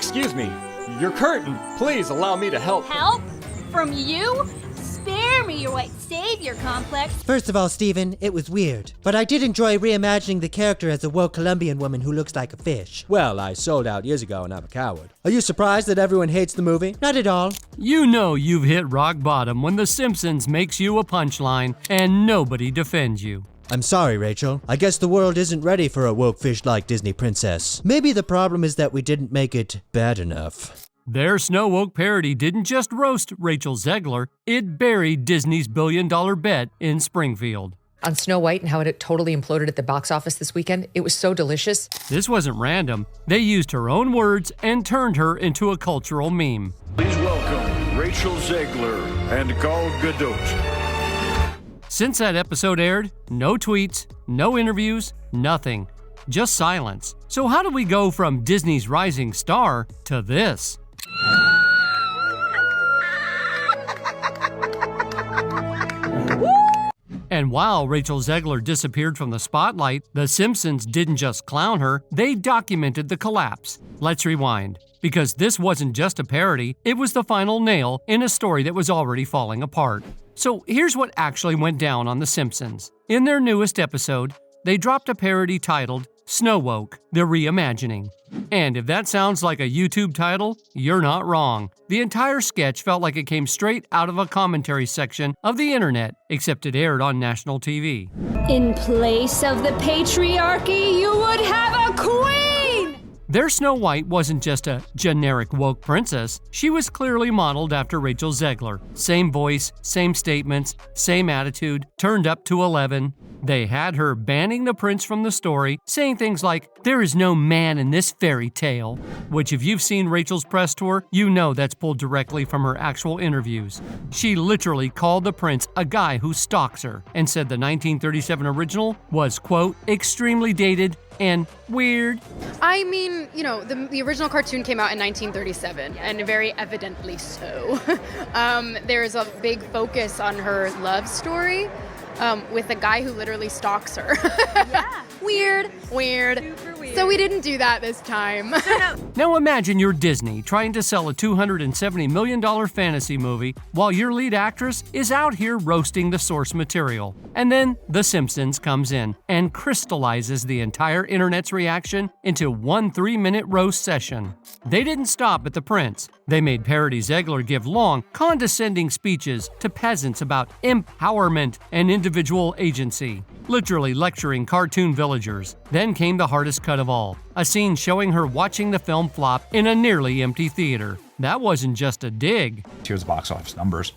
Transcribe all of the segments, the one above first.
Excuse me, your curtain. Please allow me to help. Help? From you? Spare me your white savior complex. First of all, Steven, it was weird. But I did enjoy reimagining the character as a woke Colombian woman who looks like a fish. Well, I sold out years ago and I'm a coward. Are you surprised that everyone hates the movie? Not at all. You know you've hit rock bottom when The Simpsons makes you a punchline and nobody defends you. I'm sorry, Rachel. I guess the world isn't ready for a woke fish like Disney princess. Maybe the problem is that we didn't make it bad enough. Their Snow Woke parody didn't just roast Rachel Zegler, it buried Disney's billion-dollar bet in Springfield. On Snow White and how it totally imploded at the box office this weekend, it was so delicious. This wasn't random. They used her own words and turned her into a cultural meme. Please welcome Rachel Zegler and Gal Gadot. Since that episode aired, no tweets, no interviews, nothing. Just silence. So how do we go from Disney's rising star to this? And while Rachel Zegler disappeared from the spotlight, The Simpsons didn't just clown her, they documented the collapse. Let's rewind. Because this wasn't just a parody, it was the final nail in a story that was already falling apart. So here's what actually went down on The Simpsons. In their newest episode, they dropped a parody titled Snow Woke, the Reimagining. And if that sounds like a YouTube title, you're not wrong. The entire sketch felt like it came straight out of a commentary section of the internet, except it aired on national TV. In place of the patriarchy, you would have a queen! Their Snow White wasn't just a generic woke princess, she was clearly modeled after Rachel Zegler. Same voice, same statements, same attitude, turned up to 11. They had her banning the prince from the story, saying things like, "There is no man in this fairy tale," which if you've seen Rachel's press tour, you know that's pulled directly from her actual interviews. She literally called the prince a guy who stalks her and said the 1937 original was, quote, extremely dated and weird. I mean, you know, the original cartoon came out in 1937, and very evidently so. There's a big focus on her love story. With a guy who literally stalks her. Yeah. Weird. Super weird. So we didn't do that this time. Now imagine you're Disney trying to sell a $270 million fantasy movie while your lead actress is out here roasting the source material. And then The Simpsons comes in and crystallizes the entire internet's reaction into one 3-minute roast session. They didn't stop at the prince. They made Parody Zegler give long, condescending speeches to peasants about empowerment and individual agency, literally lecturing cartoon villagers. Then came the hardest cut of all, a scene showing her watching the film flop in a nearly empty theater. That wasn't just a dig. Here's the box office numbers.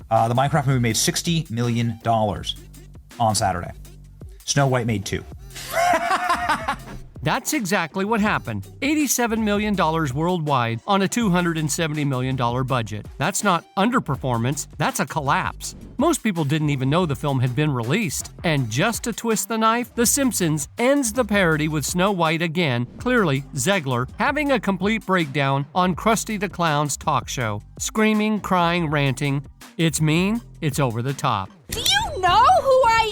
The Minecraft movie made $60 million on Saturday. Snow White made $2. That's exactly what happened. $87 million worldwide on a $270 million budget. That's not underperformance, that's a collapse. Most people didn't even know the film had been released. And just to twist the knife, The Simpsons ends the parody with Snow White again, clearly Zegler, having a complete breakdown on Krusty the Clown's talk show. Screaming, crying, ranting. It's mean, it's over the top. Do you know who I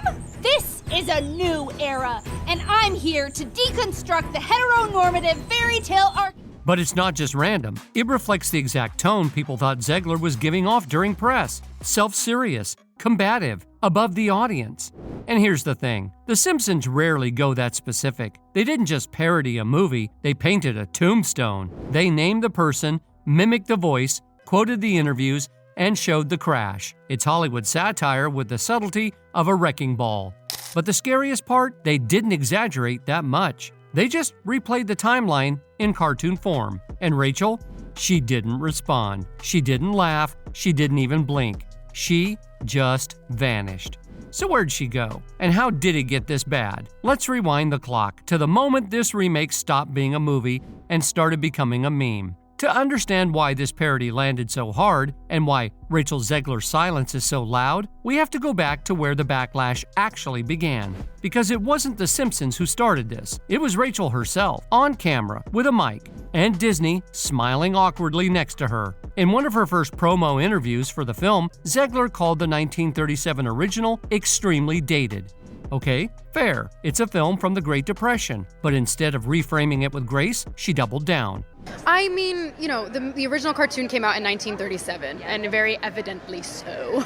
am? This is a new era, and I'm here to deconstruct the heteronormative fairy tale arc. But it's not just random. It reflects the exact tone people thought Zegler was giving off during press. Self-serious, combative, above the audience. And here's the thing. The Simpsons rarely go that specific. They didn't just parody a movie, they painted a tombstone. They named the person, mimicked the voice, quoted the interviews, and showed the crash. It's Hollywood satire with the subtlety of a wrecking ball. But the scariest part, they didn't exaggerate that much. They just replayed the timeline in cartoon form. And Rachel, she didn't respond. She didn't laugh. She didn't even blink. She just vanished. So where'd she go? And how did it get this bad? Let's rewind the clock to the moment this remake stopped being a movie and started becoming a meme. To understand why this parody landed so hard and why Rachel Zegler's silence is so loud, we have to go back to where the backlash actually began. Because it wasn't The Simpsons who started this. It was Rachel herself, on camera, with a mic, and Disney smiling awkwardly next to her. In one of her first promo interviews for the film, Zegler called the 1937 original extremely dated. Okay, fair. It's a film from the Great Depression. But instead of reframing it with grace, she doubled down. I mean, the original cartoon came out in 1937, and very evidently so.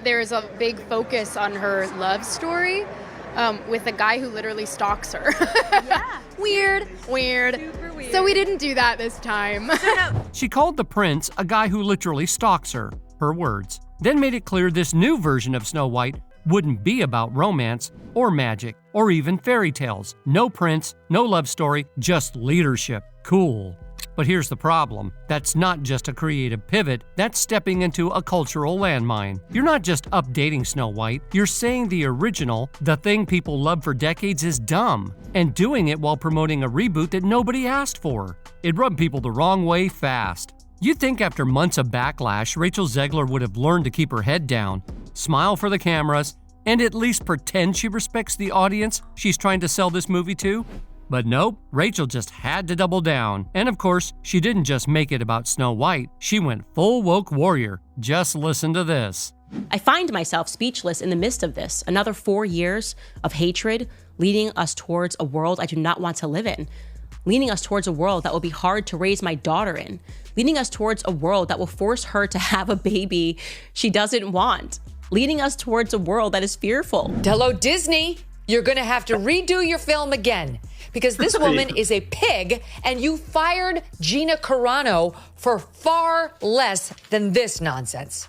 There's a big focus on her love story with a guy who literally stalks her. Yeah. Weird. Super weird. So we didn't do that this time. She called the prince a guy who literally stalks her, her words, then made it clear this new version of Snow White wouldn't be about romance or magic or even fairy tales. No prince, no love story, just leadership. Cool. But here's the problem. That's not just a creative pivot, that's stepping into a cultural landmine. You're not just updating Snow White, you're saying the original, the thing people loved for decades, is dumb, and doing it while promoting a reboot that nobody asked for. It rubbed people the wrong way fast. You'd think after months of backlash, Rachel Zegler would have learned to keep her head down, smile for the cameras, and at least pretend she respects the audience she's trying to sell this movie to. But nope, Rachel just had to double down. And of course, she didn't just make it about Snow White, she went full woke warrior. Just listen to this. I find myself speechless in the midst of this. Another 4 years of hatred leading us towards a world I do not want to live in. Leading us towards a world that will be hard to raise my daughter in. Leading us towards a world that will force her to have a baby she doesn't want. Leading us towards a world that is fearful. Hello, Disney. You're going to have to redo your film again because this woman is a pig and you fired Gina Carano for far less than this nonsense.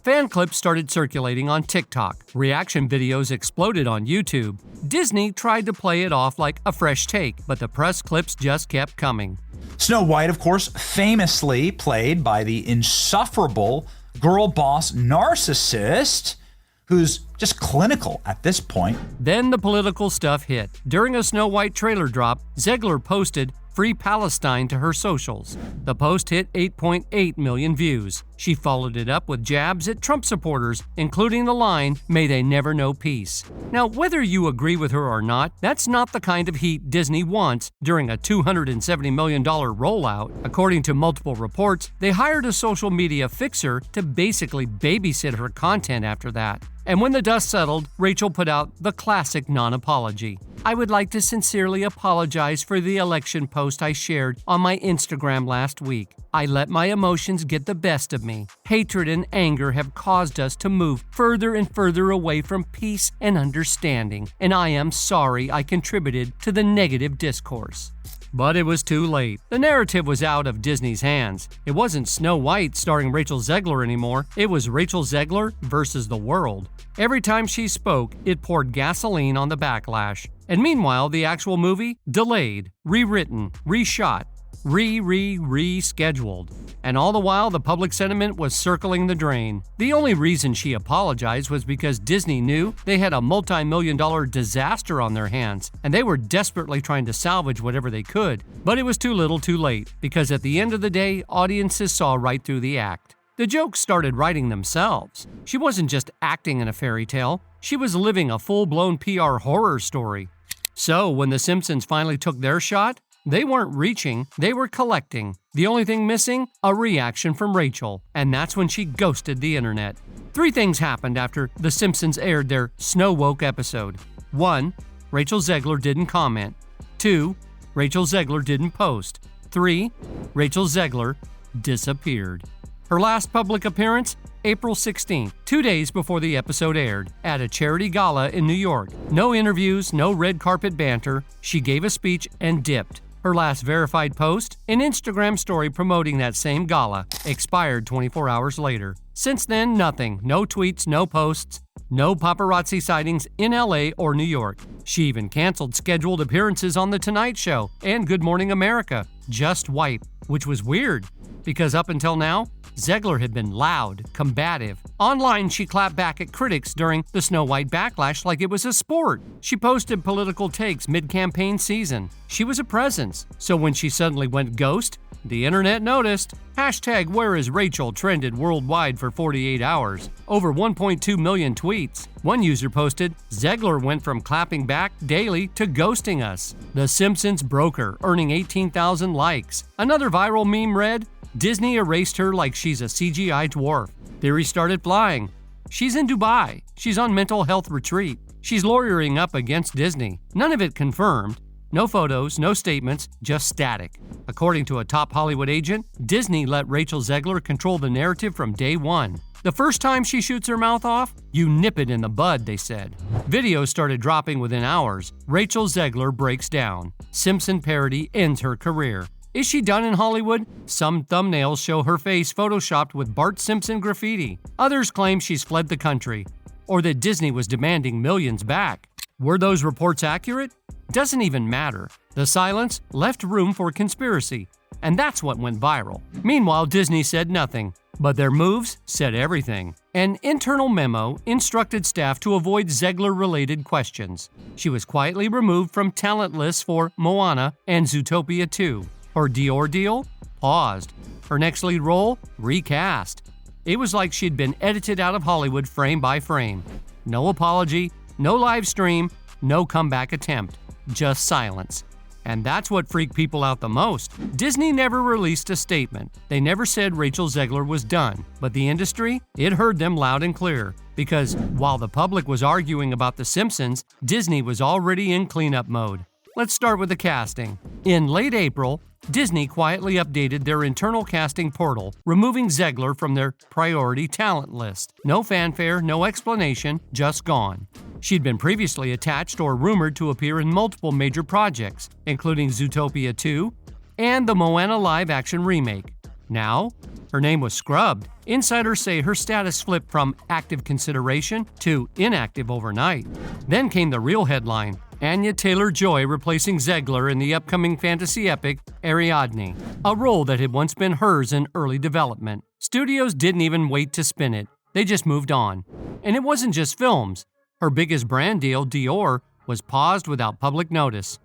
Fan clips started circulating on TikTok. Reaction videos exploded on YouTube. Disney tried to play it off like a fresh take, but the press clips just kept coming. Snow White, of course, famously played by the insufferable girl boss narcissist who's just clinical at this point. Then the political stuff hit. During a Snow White trailer drop, Zegler posted "Free Palestine" to her socials. The post hit 8.8 million views. She followed it up with jabs at Trump supporters, including the line, "May they never know peace." Now, whether you agree with her or not, that's not the kind of heat Disney wants during a $270 million rollout. According to multiple reports, they hired a social media fixer to basically babysit her content after that. And when the dust settled, Rachel put out the classic non-apology. "I would like to sincerely apologize for the election post I shared on my Instagram last week. I let my emotions get the best of me. Hatred and anger have caused us to move further and further away from peace and understanding, and I am sorry I contributed to the negative discourse." But it was too late. The narrative was out of Disney's hands. It wasn't Snow White starring Rachel Zegler anymore. It was Rachel Zegler versus the world. Every time she spoke, it poured gasoline on the backlash. And meanwhile, the actual movie? Delayed, rewritten, reshot, rescheduled. And all the while, the public sentiment was circling the drain. The only reason she apologized was because Disney knew they had a multi-million-dollar disaster on their hands, and they were desperately trying to salvage whatever they could. But it was too little too late, because at the end of the day, audiences saw right through the act. The jokes started writing themselves. She wasn't just acting in a fairy tale, she was living a full-blown PR horror story. So when the Simpsons finally took their shot, they weren't reaching, they were collecting. The only thing missing? A reaction from Rachel. And that's when she ghosted the internet. 3 things happened after The Simpsons aired their Snow Woke episode. 1. Rachel Zegler didn't comment. 2. Rachel Zegler didn't post. 3. Rachel Zegler disappeared. Her last public appearance? April 16th, 2 days before the episode aired, at a charity gala in New York. No interviews, no red carpet banter. She gave a speech and dipped. Her last verified post? An Instagram story promoting that same gala, expired 24 hours later. Since then, nothing. No tweets, no posts, no paparazzi sightings in LA or New York. She even canceled scheduled appearances on The Tonight Show and Good Morning America. Just White, which was weird, because up until now, Zegler had been loud, combative. Online, she clapped back at critics during the Snow White backlash like it was a sport. She posted political takes mid-campaign season. She was a presence. So when she suddenly went ghost, the internet noticed. Hashtag Where is Rachel trended worldwide for 48 hours. Over 1.2 million tweets. One user posted, "Zegler went from clapping back daily to ghosting us." The Simpsons broke her, earning 18,000 likes. Another viral meme read, "Disney erased her like she's a CGI dwarf." Theories started flying. She's in Dubai. She's on mental health retreat. She's lawyering up against Disney. None of it confirmed. No photos, no statements, just static. According to a top Hollywood agent, Disney let Rachel Zegler control the narrative from day one. The first time she shoots her mouth off, you nip it in the bud, they said. Videos started dropping within hours. Rachel Zegler breaks down. Simpson parody ends her career. Is she done in Hollywood? Some thumbnails show her face photoshopped with Bart Simpson graffiti. Others claim she's fled the country, or that Disney was demanding millions back. Were those reports accurate? Doesn't even matter. The silence left room for conspiracy, and that's what went viral. Meanwhile, Disney said nothing, but their moves said everything. An internal memo instructed staff to avoid Zegler-related questions. She was quietly removed from talent lists for Moana and Zootopia 2. Her Dior deal? Paused. Her next lead role? Recast. It was like she'd been edited out of Hollywood frame by frame. No apology, no live stream, no comeback attempt. Just silence. And that's what freaked people out the most. Disney never released a statement. They never said Rachel Zegler was done. But the industry, it heard them loud and clear. Because while the public was arguing about The Simpsons, Disney was already in cleanup mode. Let's start with the casting. In late April, Disney quietly updated their internal casting portal, removing Zegler from their priority talent list. No fanfare, no explanation, just gone. She'd been previously attached or rumored to appear in multiple major projects, including Zootopia 2 and the Moana live-action remake. Now, her name was scrubbed. Insiders say her status flipped from active consideration to inactive overnight. Then came the real headline: Anya Taylor-Joy replacing Zegler in the upcoming fantasy epic Ariadne, a role that had once been hers in early development. Studios didn't even wait to spin it. They just moved on. And it wasn't just films. Her biggest brand deal, Dior, was paused without public notice.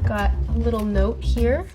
Got a little note here.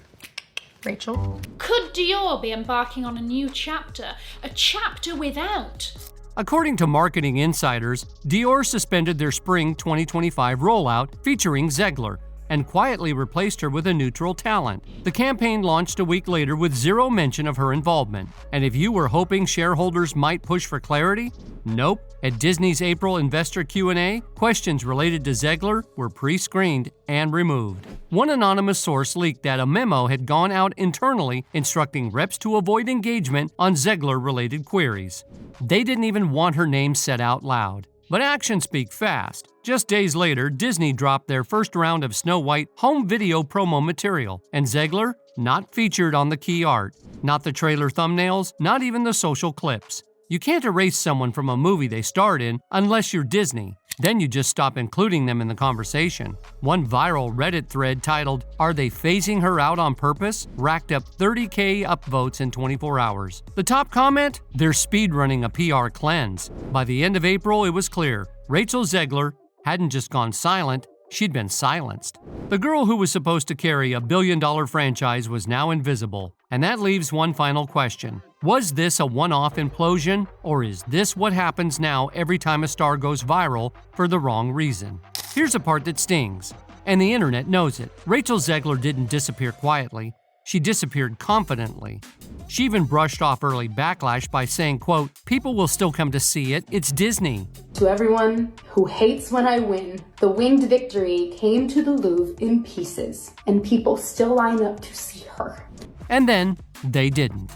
Rachel. Could Dior be embarking on a new chapter? A chapter without? According to marketing insiders, Dior suspended their spring 2025 rollout featuring Zegler and quietly replaced her with a neutral talent. The campaign launched a week later with zero mention of her involvement. And if you were hoping shareholders might push for clarity, nope. At Disney's April investor Q&A, questions related to Zegler were pre-screened and removed. One anonymous source leaked that a memo had gone out internally instructing reps to avoid engagement on Zegler-related queries. They didn't even want her name said out loud. But actions speak fast. Just days later, Disney dropped their first round of Snow White home video promo material, and Zegler not featured on the key art. Not the trailer thumbnails, not even the social clips. You can't erase someone from a movie they starred in unless you're Disney. Then you just stop including them in the conversation. One viral Reddit thread titled, "Are they phasing her out on purpose?" racked up 30K upvotes in 24 hours. The top comment? They're speedrunning a PR cleanse. By the end of April, it was clear. Rachel Zegler hadn't just gone silent, she'd been silenced. The girl who was supposed to carry a billion-dollar franchise was now invisible. And that leaves one final question. Was this a one-off implosion, or is this what happens now every time a star goes viral for the wrong reason? Here's a part that stings, and the internet knows it. Rachel Zegler didn't disappear quietly. She disappeared confidently. She even brushed off early backlash by saying, quote, "People will still come to see it. It's Disney." To everyone who hates when I win, the winged victory came to the Louvre in pieces, and people still line up to see her. And then they didn't.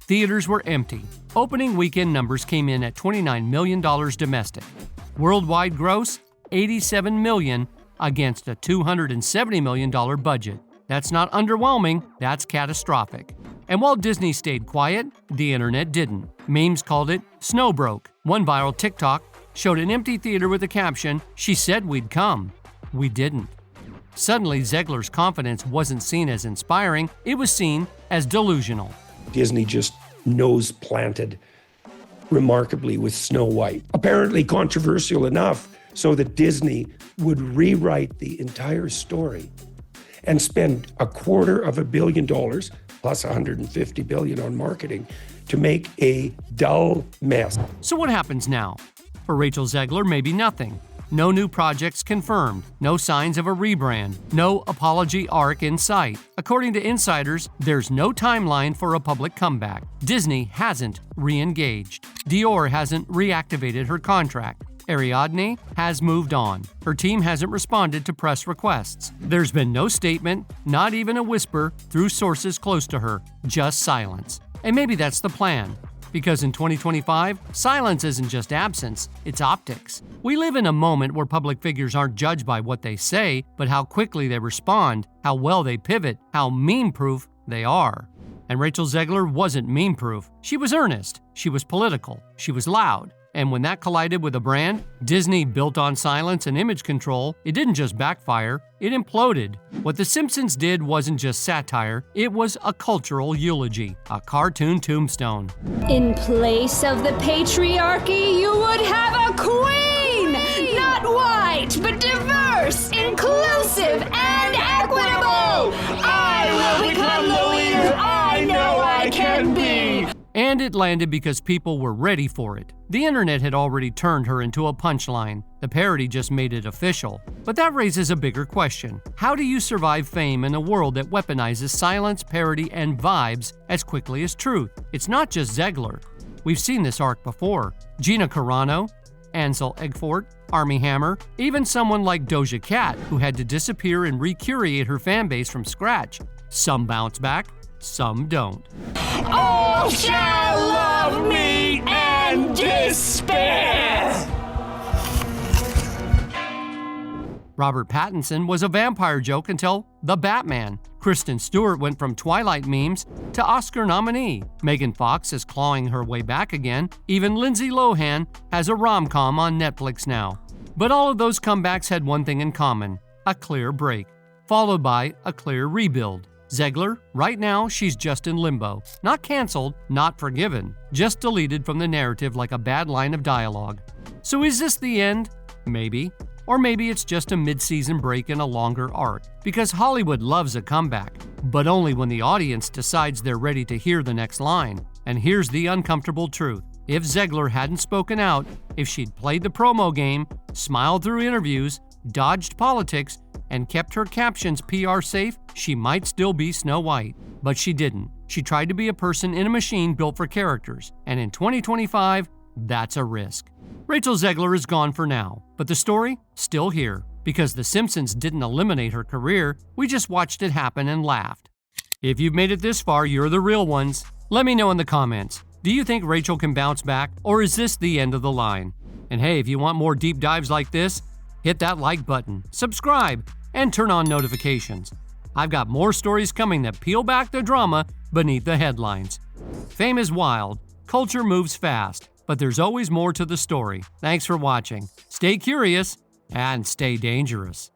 Theaters were empty. Opening weekend numbers came in at $29 million domestic. Worldwide gross, $87 million against a $270 million budget. That's not underwhelming, that's catastrophic. And while Disney stayed quiet, the internet didn't. Memes called it snow broke. One viral TikTok showed an empty theater with a caption, "She said we'd come. We didn't." Suddenly, Zegler's confidence wasn't seen as inspiring, it was seen as delusional. Disney just nose planted remarkably with Snow White. Apparently controversial enough so that Disney would rewrite the entire story and spend $250 million plus $150 billion on marketing to make a dull mess. So what happens now? For Rachel Zegler, maybe nothing. No new projects confirmed, no signs of a rebrand, no apology arc in sight. According to insiders, there's no timeline for a public comeback. Disney hasn't re-engaged. Dior hasn't reactivated her contract. Ariadne has moved on. Her team hasn't responded to press requests. There's been no statement, not even a whisper through sources close to her, just silence. And maybe that's the plan. Because in 2025, silence isn't just absence, it's optics. We live in a moment where public figures aren't judged by what they say, but how quickly they respond, how well they pivot, how meme-proof they are. And Rachel Zegler wasn't meme-proof. She was earnest, she was political, she was loud. And when that collided with a brand, Disney built on silence and image control, it didn't just backfire, it imploded. What The Simpsons did wasn't just satire, it was a cultural eulogy, a cartoon tombstone. In place of the patriarchy, you would have a queen! Not white, but diverse, inclusive, and equitable! I will become the leader I know I can be! And it landed because people were ready for it. The internet had already turned her into a punchline. The parody just made it official. But that raises a bigger question. How do you survive fame in a world that weaponizes silence, parody, and vibes as quickly as truth? It's not just Zegler. We've seen this arc before. Gina Carano, Ansel Egfort, Armie Hammer, even someone like Doja Cat, who had to disappear and recreate her fanbase from scratch. Some bounce back, some don't. All shall love me and despair! Robert Pattinson was a vampire joke until The Batman. Kristen Stewart went from Twilight memes to Oscar nominee. Megan Fox is clawing her way back again. Even Lindsay Lohan has a rom-com on Netflix now. But all of those comebacks had one thing in common: a clear break, followed by a clear rebuild. Zegler, right now, she's just in limbo. Not canceled, not forgiven, just deleted from the narrative like a bad line of dialogue. So is this the end? Maybe. Or maybe it's just a mid-season break in a longer arc. Because Hollywood loves a comeback, but only when the audience decides they're ready to hear the next line. And here's the uncomfortable truth. If Zegler hadn't spoken out, if she'd played the promo game, smiled through interviews, dodged politics, and kept her captions PR safe, she might still be Snow White. But she didn't. She tried to be a person in a machine built for characters. And in 2025, that's a risk. Rachel Zegler is gone for now, but the story, still here. Because The Simpsons didn't eliminate her career, we just watched it happen and laughed. If you've made it this far, you're the real ones. Let me know in the comments. Do you think Rachel can bounce back, or is this the end of the line? And hey, if you want more deep dives like this, hit that like button, subscribe, and turn on notifications. I've got more stories coming that peel back the drama beneath the headlines. Fame is wild, culture moves fast, but there's always more to the story. Thanks for watching. Stay curious and stay dangerous.